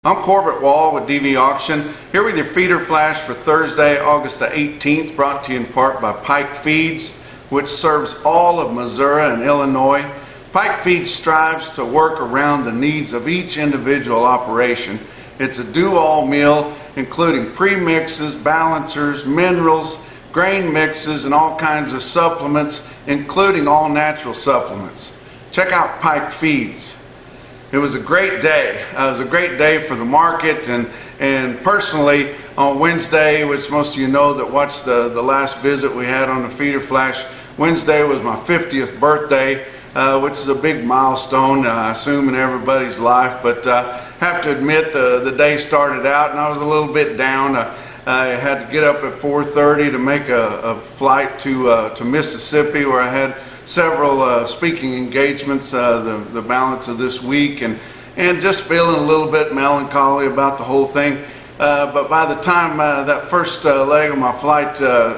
I'm Corbett Wall with DV Auction, here with your feeder flash for Thursday, August the 18th, brought to you in part by Pike Feeds, which serves all of Missouri and Illinois. Pike Feeds strives to work around the needs of each individual operation. It's a do-all meal, including premixes, balancers, minerals, grain mixes, and all kinds of supplements, including all natural supplements. Check out Pike Feeds. It was a great day. It was a great day for the market, and personally on Wednesday, which most of you know that watched the last visit we had on the feeder flash, Wednesday was my 50th birthday, which is a big milestone, I assume, in everybody's life. But have to admit, the day started out and I was a little bit down. I had to get up at 4:30 to make a flight to Mississippi, where I had several speaking engagements the balance of this week, and just feeling a little bit melancholy about the whole thing. But by the time that first leg of my flight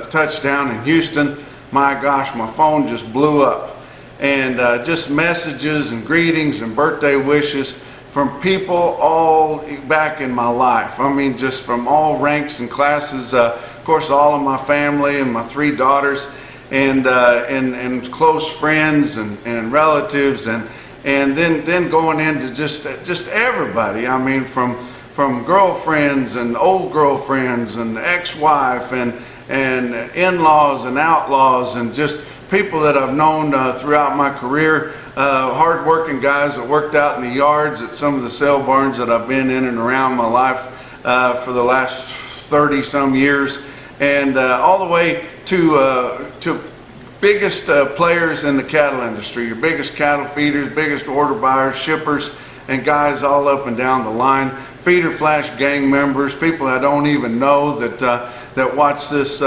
touched down in Houston, my gosh, my phone just blew up. And just messages and greetings and birthday wishes from people all back in my life. I mean, just from all ranks and classes. Of course, all of my family and my 3 daughters, and close friends and relatives, and then going into just everybody. I mean, from girlfriends and old girlfriends and ex-wife and in-laws and outlaws, and just people that I've known throughout my career, hard-working guys that worked out in the yards at some of the sale barns that I've been in and around my life for the last 30-some years, and all the way to biggest players in the cattle industry, your biggest cattle feeders, biggest order buyers, shippers, and guys all up and down the line, feeder flash gang members, people I don't even know that watch this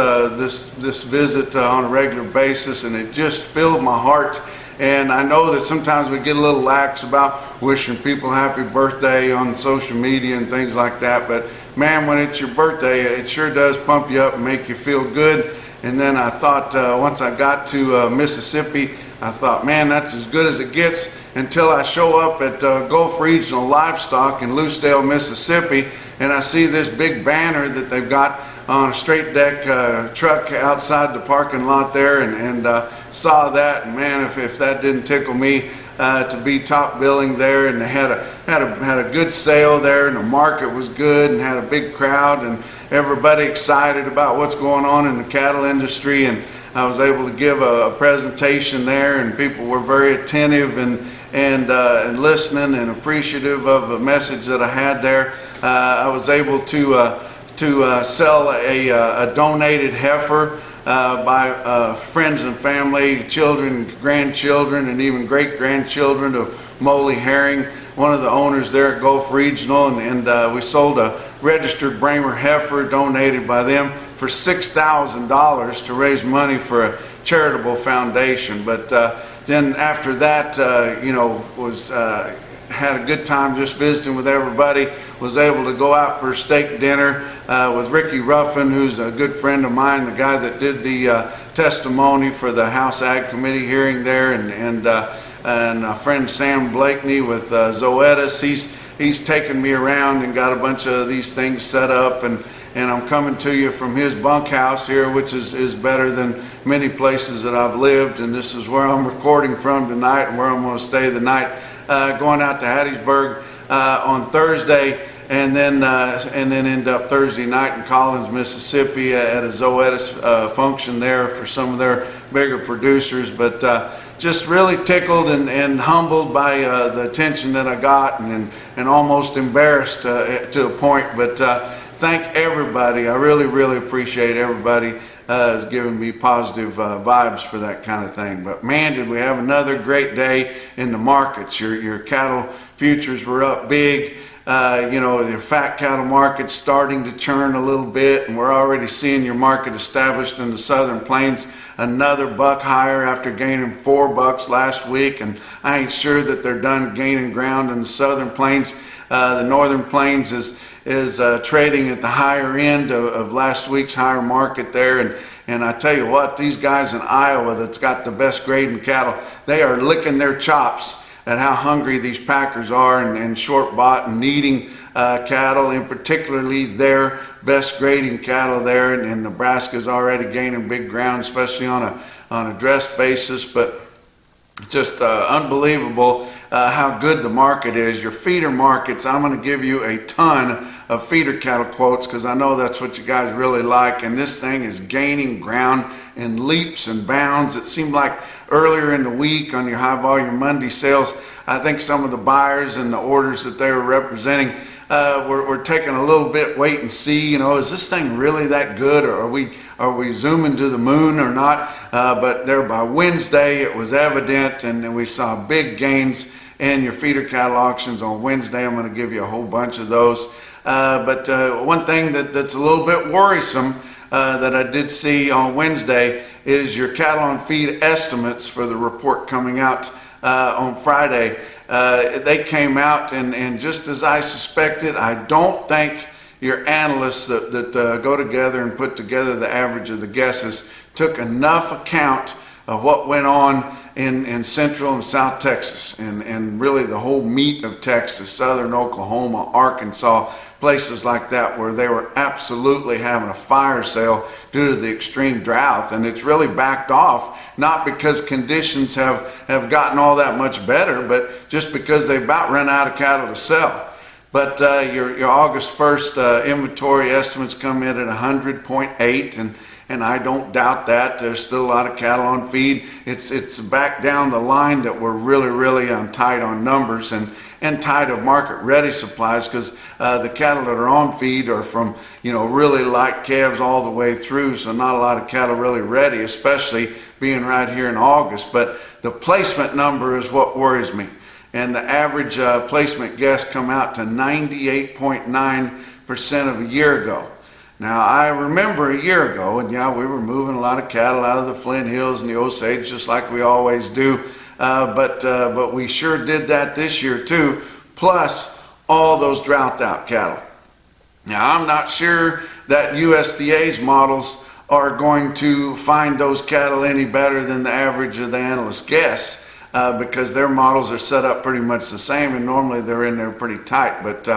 visit on a regular basis, and it just filled my heart. And I know that sometimes we get a little lax about wishing people happy birthday on social media and things like that, but man, when it's your birthday, it sure does pump you up and make you feel good. And then I thought, once I got to Mississippi, I thought, man, that's as good as it gets, until I show up at Gulf Regional Livestock in Lucedale, Mississippi, and I see this big banner that they've got on a straight deck truck outside the parking lot there, and saw that, and man, if that didn't tickle me to be top billing there. And they had a good sale there, and the market was good, and had a big crowd, and everybody excited about what's going on in the cattle industry. And I was able to give a presentation there, and people were very attentive and listening and appreciative of the message that I had there. I was able to sell a donated heifer by friends and family, children, grandchildren, and even great-grandchildren of Moley Herring, one of the owners there at Gulf Regional, and we sold a registered Bramer heifer donated by them for $6,000 to raise money for a charitable foundation. But then after that, had a good time just visiting with everybody. Was able to go out for a steak dinner with Ricky Ruffin, who's a good friend of mine, the guy that did the testimony for the House Ag Committee hearing there, and a friend Sam Blakeney with Zoetis. He's taken me around and got a bunch of these things set up, and I'm coming to you from his bunkhouse here, which is better than many places that I've lived, and this is where I'm recording from tonight, and where I'm going to stay the night. Going out to Hattiesburg on Thursday, and then end up Thursday night in Collins, Mississippi, at a Zoetis function there for some of their bigger producers. But just really tickled and humbled by the attention that I got, and almost embarrassed to a point. But thank everybody. I really appreciate everybody has given me positive vibes for that kind of thing. But man, did we have another great day in the markets. Your cattle futures were up big. The fat cattle market's starting to churn a little bit, and we're already seeing your market established in the Southern Plains another buck higher after gaining $4 last week, and I ain't sure that they're done gaining ground in the Southern Plains. The Northern Plains is trading at the higher end of last week's higher market there, and I tell you what, these guys in Iowa that's got the best grading cattle, they are licking their chops at how hungry these packers are and short bought and needing cattle, and particularly their best grading cattle there. And Nebraska's already gaining big ground, especially on a dress basis. But just unbelievable how good the market is. Your feeder markets, I'm going to give you a ton of feeder cattle quotes because I know that's what you guys really like. And this thing is gaining ground in leaps and bounds. It seemed like earlier in the week on your high volume Monday sales, I think some of the buyers and the orders that they were representing we're taking a little bit wait and see. Is this thing really that good, or are we zooming to the moon or not? But there by Wednesday it was evident, and we saw big gains in your feeder cattle auctions on Wednesday. I'm going to give you a whole bunch of those. But one thing that's a little bit worrisome that I did see on Wednesday is your cattle on feed estimates for the report coming out on Friday. They came out, and just as I suspected, I don't think your analysts that go together and put together the average of the guesses took enough account of what went on in Central and South Texas, and really the whole meat of Texas, Southern Oklahoma, Arkansas, places like that, where they were absolutely having a fire sale due to the extreme drought. And it's really backed off, not because conditions have gotten all that much better, but just because they've about run out of cattle to sell. But your August 1st inventory estimates come in at 100.8, and I don't doubt that. There's still a lot of cattle on feed. It's back down the line that we're really tight on numbers and tight of market ready supplies, because the cattle that are on feed are from really light calves all the way through, so not a lot of cattle really ready, especially being right here in August. But the placement number is what worries me, and the average placement guess come out to 98.9% of a year ago. Now, I remember a year ago, and yeah, we were moving a lot of cattle out of the Flint Hills and the Osage, just like we always do. But we sure did that this year too, plus all those drought out cattle. Now, I'm not sure that USDA's models are going to find those cattle any better than the average of the analysts guess, because their models are set up pretty much the same, and normally they're in there pretty tight. But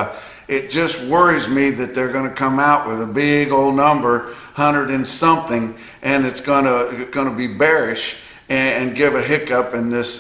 it just worries me that they're going to come out with a big old number, 100 and something, and it's going to be bearish and give a hiccup in this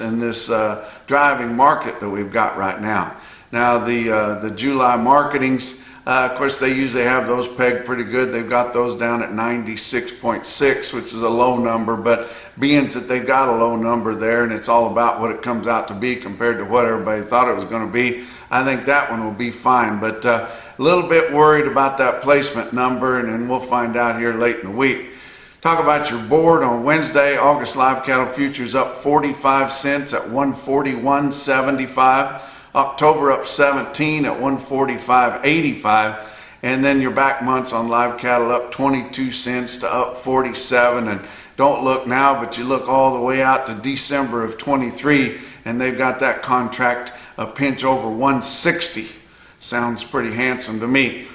driving market that we've got right now. Now the July marketings, of course, they usually have those pegged pretty good. They've got those down at 96.6, which is a low number, but being that they've got a low number there, and it's all about what it comes out to be compared to what everybody thought it was going to be, I think that one will be fine. But a little bit worried about that placement number, and we'll find out here late in the week. Talk about your board on Wednesday. August live cattle futures up 45 cents at 141.75. October up 17 at 145.85. And then your back months on live cattle up 22 cents to up 47. And don't look now, but you look all the way out to December of 23, and they've got that contract a pinch over 160. Sounds pretty handsome to me.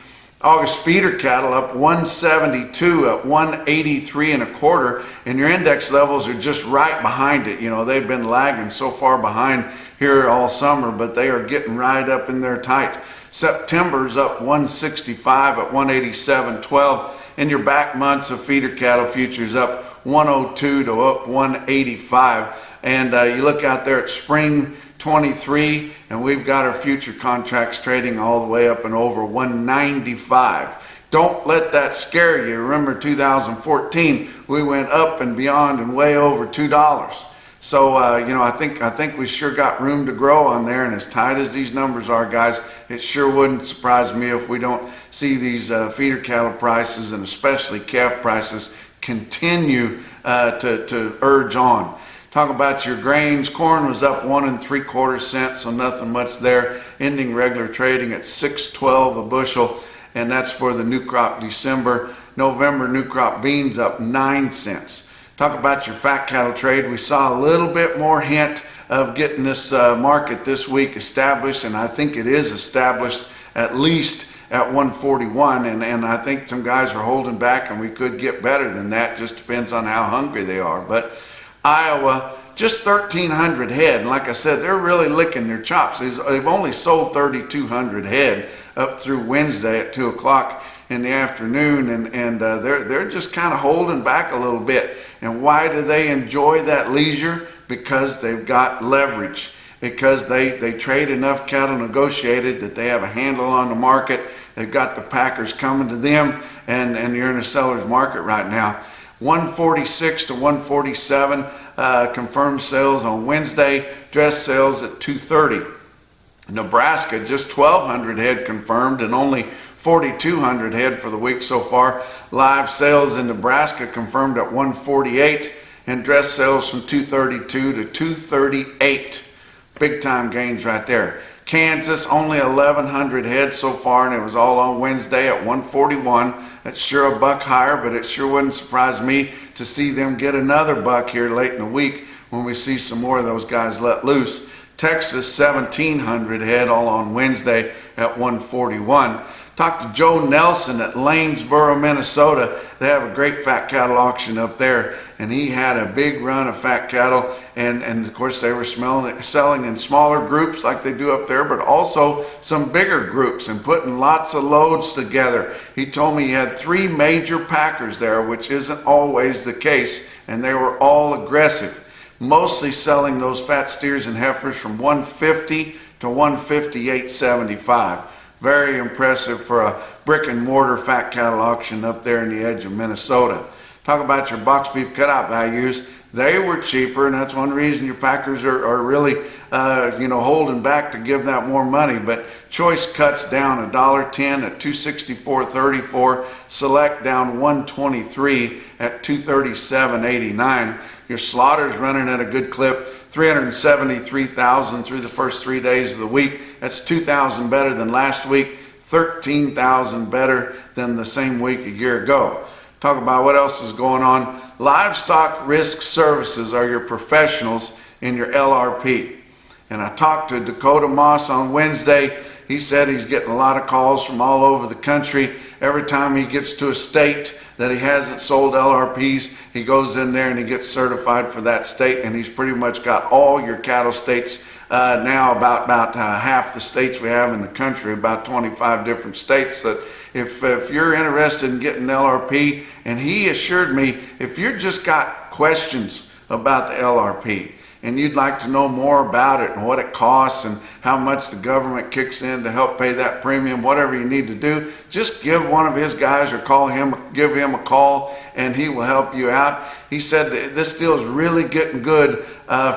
August feeder cattle up 172 at 183 and a quarter, and your index levels are just right behind it. They've been lagging so far behind here all summer, but they are getting right up in there tight. September's up 165 at 187.12, and your back months of feeder cattle futures up 102 to up 185. And you look out there at spring 23, and we've got our future contracts trading all the way up and over 195. Don't let that scare you. Remember 2014, we went up and beyond and way over $2. So I think we sure got room to grow on there, and as tight as these numbers are, guys, it sure wouldn't surprise me if we don't see these feeder cattle prices, and especially calf prices, continue to urge on. Talk about your grains. Corn was up 1 3/4 cents, so nothing much there. Ending regular trading at $6.12 a bushel, and that's for the new crop December. November new crop beans up 9 cents. Talk about your fat cattle trade. We saw a little bit more hint of getting this market this week established, and I think it is established at least at 141, and I think some guys are holding back, and we could get better than that. Just depends on how hungry they are. But Iowa just 1,300 head. And like I said, they're really licking their chops. They've only sold 3,200 head up through Wednesday at 2 o'clock in the afternoon, and they're just kind of holding back a little bit. And why do they enjoy that leisure? Because they've got leverage, because they trade enough cattle negotiated that they have a handle on the market. They've got the packers coming to them, and you're in a seller's market right now. 146 to 147 confirmed sales on Wednesday, dress sales at 230. Nebraska, just 1,200 head confirmed and only 4,200 head for the week so far. Live sales in Nebraska confirmed at 148, and dress sales from 232 to 238. Big time gains right there. Kansas, only 1,100 head so far, and it was all on Wednesday at 141. That's sure a buck higher, but it sure wouldn't surprise me to see them get another buck here late in the week when we see some more of those guys let loose. Texas, 1,700 head all on Wednesday at 141. Talked to Joe Nelson at Lanesboro, Minnesota. They have a great fat cattle auction up there, and he had a big run of fat cattle, and of course they were selling in smaller groups like they do up there, but also some bigger groups and putting lots of loads together. He told me he had 3 major packers there, which isn't always the case, and they were all aggressive, mostly selling those fat steers and heifers from 150 to 158.75. Very impressive for a brick and mortar fat cattle auction up there in the edge of Minnesota. Talk about your box beef cutout values. They were cheaper, and that's one reason your packers are really holding back to give that more money. But choice cuts down $1.10 at $264.34. Select down $1.23 at $237.89. Your slaughter's running at a good clip, 373,000 through the first 3 days of the week. That's 2,000 better than last week, 13,000 better than the same week a year ago. Talk about what else is going on. Livestock Risk Services are your professionals in your LRP. And I talked to Dakota Moss on Wednesday. He said he's getting a lot of calls from all over the country. Every time he gets to a state that he hasn't sold LRPs, he goes in there and he gets certified for that state, and he's pretty much got all your cattle states now, about half the states we have in the country, about 25 different states. That if you're interested in getting LRP, and he assured me, if you've just got questions about the LRP, and you'd like to know more about it and what it costs and how much the government kicks in to help pay that premium, whatever you need to do, just give one of his guys or give him a call, and he will help you out. He said this deal is really getting good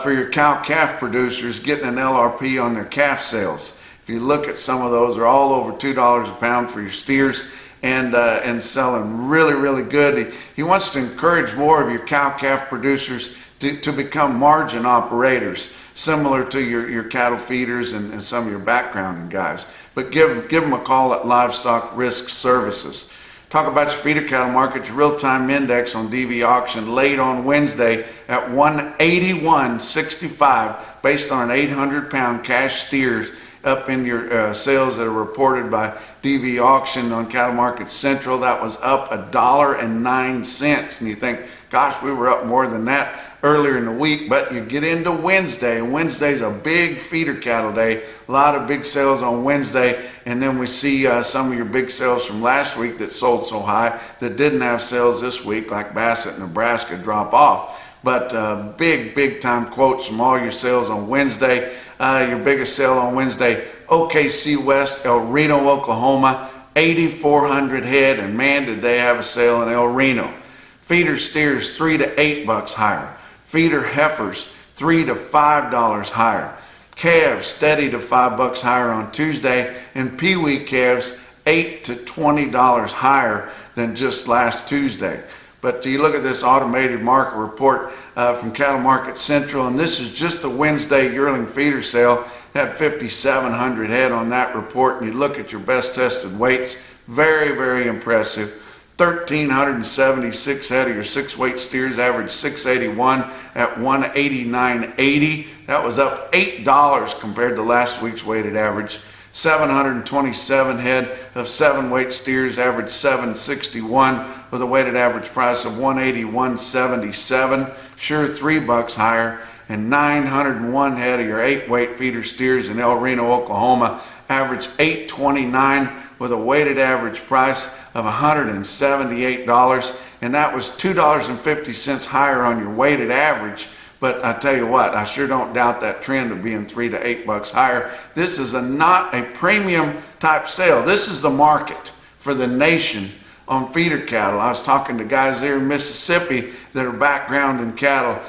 for your cow-calf producers getting an LRP on their calf sales. If you look at some of those, they're all over $2 a pound for your steers, and selling really, really good. He wants to encourage more of your cow-calf producers to become margin operators, similar to your cattle feeders and some of your background guys. But give them a call at Livestock Risk Services. Talk about your feeder cattle market. Your real-time index on DV auction late on Wednesday at 181.65, based on an 800-pound cash steers up in your sales that are reported by DV Auction on Cattle Market Central. That was up $1.09. And you think, gosh, we were up more than that earlier in the week. But you get into Wednesday, and Wednesday's a big feeder cattle day. A lot of big sales on Wednesday, and then we see some of your big sales from last week that sold so high that didn't have sales this week, like Bassett, Nebraska, drop off. But big time quotes from all your sales on Wednesday. Your biggest sale on Wednesday, OKC West, El Reno, Oklahoma, 8,400 head, and man, did they have a sale in El Reno. Feeder steers, $3 to $8 higher. Feeder heifers, $3 to $5 higher. Calves, steady to $5 higher on Tuesday, and peewee calves, $8 to $20 higher than just last Tuesday. But you look at this automated market report from Cattle Market Central, and this is just the Wednesday yearling feeder sale. Had 5,700 head on that report, and you look at your best tested weights, very, very impressive. 1,376 head of your 6-weight steers averaged 681 at 189.80. That was up $8 compared to last week's weighted average. 727 head of 7-weight steers averaged 761 with a weighted average price of 181.77. Sure $3 higher. and 901 head of your 8-weight feeder steers in El Reno, Oklahoma, averaged $829 with a weighted average price of $178, and that was $2.50 higher on your weighted average. But I tell you what, I sure don't doubt that trend of being $3 to $8 higher. This is not a premium type sale. This is the market for the nation on feeder cattle. I was talking to guys there in Mississippi that are background in cattle,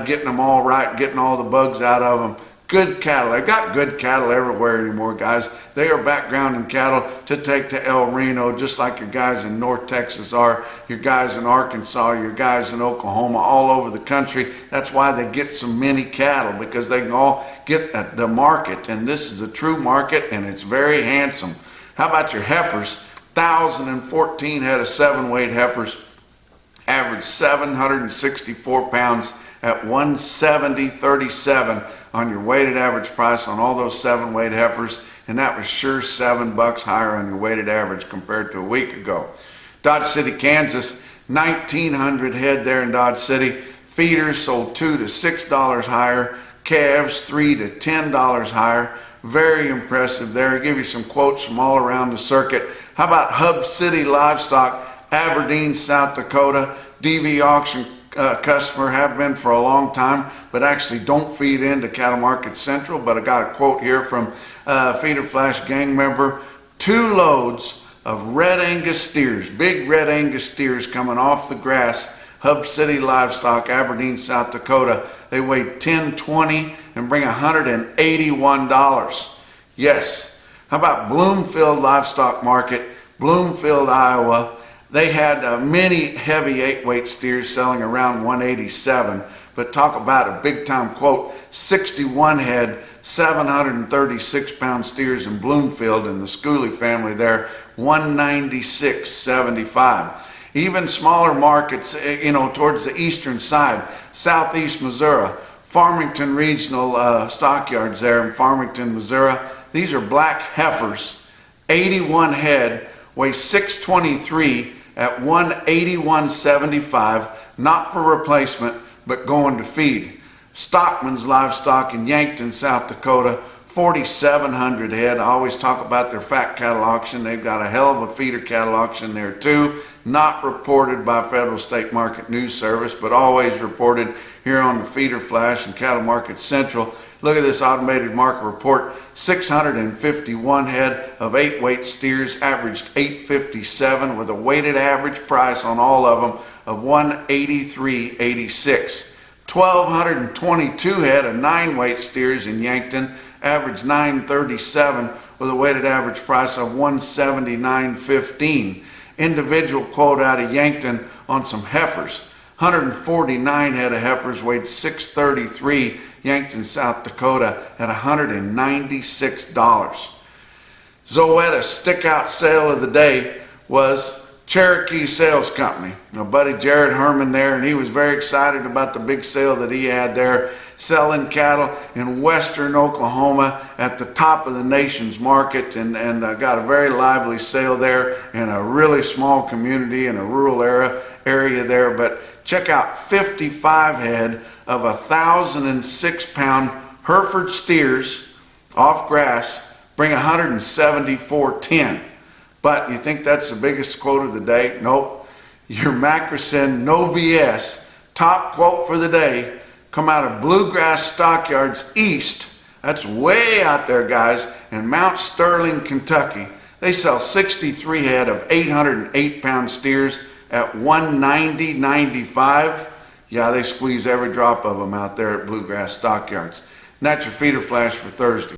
getting them all right, getting all the bugs out of them. Good cattle. They've got good cattle everywhere anymore, guys. They are background in cattle to take to El Reno, just like your guys in North Texas are, your guys in Arkansas, your guys in Oklahoma, all over the country. That's why they get so many cattle, because they can all get at the market. And this is a true market, and it's very handsome. How about your heifers? 1,014 head of 7-weight heifers, averaged 764 pounds at $170.37 on your weighted average price on all those 7-weight heifers, and that was sure $7 higher on your weighted average compared to a week ago. Dodge City, Kansas, 1,900 head there in Dodge City. Feeders sold $2 to $6 higher, calves $3 to $10 higher. Very impressive there. I'll give you some quotes from all around the circuit. How about Hub City Livestock, Aberdeen, South Dakota? DV auction customer, have been for a long time, but actually don't feed into Cattle Market Central. But I got a quote here from Feeder Flash gang member. 2 loads of red Angus steers, big red Angus steers coming off the grass. Hub City Livestock, Aberdeen, South Dakota. They weigh 1020 and bring $181. Yes. How about Bloomfield Livestock Market, Bloomfield, Iowa? They had many heavy 8-weight steers selling around 187, but talk about a big time quote, 61 head, 736-pound steers in Bloomfield in the Schooley family there, 196.75. Even smaller markets, towards the eastern side, southeast Missouri, Farmington Regional Stockyards there in Farmington, Missouri. These are black heifers, 81 head, weigh 623 at $181.75, not for replacement, but going to feed. Stockman's Livestock in Yankton, South Dakota, 4,700 head. I always talk about their fat cattle auction. They've got a hell of a feeder cattle auction there too. Not reported by Federal State Market News Service, but always reported here on the Feeder Flash and Cattle Market Central. Look at this automated market report. 651 head of 8-weight steers, averaged $857 with a weighted average price on all of them of $183.86. 1,222 head of 9-weight steers in Yankton, averaged $937 with a weighted average price of $179.15. Individual quote out of Yankton on some heifers. 149 head of heifers weighed 633, Yankton, South Dakota at $196. Zoetta's stick-out sale of the day was Cherokee Sales Company. My buddy Jared Herman there, and he was very excited about the big sale that he had there, selling cattle in western Oklahoma at the top of the nation's market, and got a very lively sale there in a really small community in a rural area there. But check out 55 head of 1,006-pound Hereford steers off grass, bring $174.10. But you think that's the biggest quote of the day? Nope. Your Macrocin No BS top quote for the day come out of Bluegrass Stockyards East. That's way out there, guys, in Mount Sterling, Kentucky. They sell 63 head of 808-pound steers at $190.95. Yeah, they squeeze every drop of them out there at Bluegrass Stockyards. And that's your Feeder Flash for Thursday.